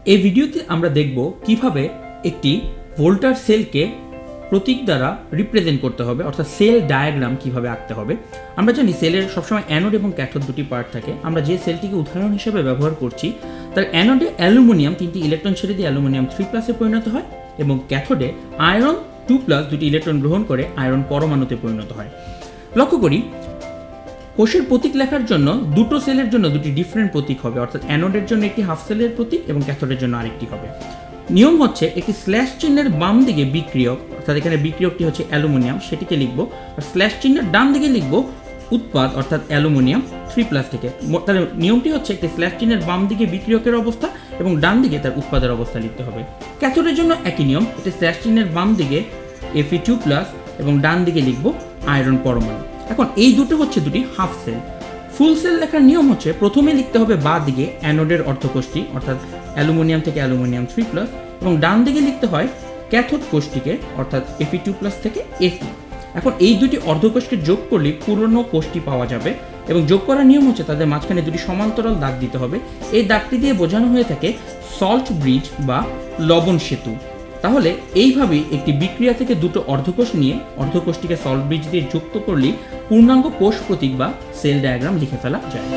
এই ভিডিওতে আমরা দেখব কিভাবে একটি ভোল্টার সেলকে প্রতীক দ্বারা রিপ্রেজেন্ট করতে হবে, অর্থাৎ সেল ডায়াগ্রাম কিভাবে আঁকতে হবে। আমরা জানি সেলের সবসময় অ্যানোড এবং ক্যাথোড দুটি পার্ট থাকে। আমরা যে সেলটিকে উদাহরণ হিসেবে ব্যবহার করছি তার অ্যানোডে অ্যালুমিনিয়াম 3টি ইলেকট্রন ছেড়ে দিয়ে অ্যালুমিনিয়াম 3+ পরিণত হয় এবং ক্যাথোডে আয়রন 2+ দুটি ইলেকট্রন গ্রহণ করে আয়রন পরমাণুতে পরিণত হয়। লক্ষ্য করি কোষের প্রতীক লেখার জন্য দুটো সেলের জন্য দুটি ডিফারেন্ট প্রতীক হবে, অর্থাৎ অ্যানোডের জন্য একটি হাফ সেলের প্রতীক এবং ক্যাথোডের জন্য আরেকটি হবে। নিয়ম হচ্ছে একটি স্ল্যাশ চিহ্নের বাম দিকে বিক্রিয়ক, অর্থাৎ এখানে বিক্রিয়কটি হচ্ছে অ্যালুমিনিয়াম, সেটিকে লিখব, আর স্ল্যাশ চিহ্নের ডান দিকে লিখব উৎপাদ, অর্থাৎ অ্যালুমিনিয়াম 3+ থেকে। তাহলে নিয়মটি হচ্ছে একটি স্ল্যাশ চিহ্নের বাম দিকে বিক্রিয়কের অবস্থা এবং ডান দিকে তার উৎপাদের অবস্থা লিখতে হবে। ক্যাথোডের জন্য একই নিয়ম, একটি স্ল্যাশ চিহ্নের বাম দিকে Fe2+ এবং ডান দিকে লিখব আয়রন পরমাণু। এখন এই দুটো হচ্ছে দুটি হাফ সেল। ফুল সেল লেখার নিয়ম হচ্ছে প্রথমে লিখতে হবে বাঁ দিকে অ্যানোডের অর্ধকোষটি, অর্থাৎ অ্যালুমিনিয়াম থেকে অ্যালুমিনিয়াম 3+, এবং ডান দিকে লিখতে হয় ক্যাথোড কোষটিকে, অর্থাৎ Fe2+ থেকে Fe। এখন এই দুটি অর্ধকোষকে যোগ করলে পুরনো কোষটি পাওয়া যাবে এবং যোগ করার নিয়ম হচ্ছে তাদের মাঝখানে দুটি সমান্তরাল দাগ দিতে হবে। এই দাগটি দিয়ে বোঝানো হয়ে থাকে সল্ট ব্রিজ বা লবণ সেতু। তাহলে এইভাবেই একটি বিক্রিয়া থেকে দুটো অর্ধকোষ নিয়ে অর্ধকোষটিকে সল্ট ব্রিজ দিয়ে যুক্ত করলেই পূর্ণাঙ্গ কোষ প্রতীক বা সেল ডায়াগ্রাম লিখে ফেলা যায়।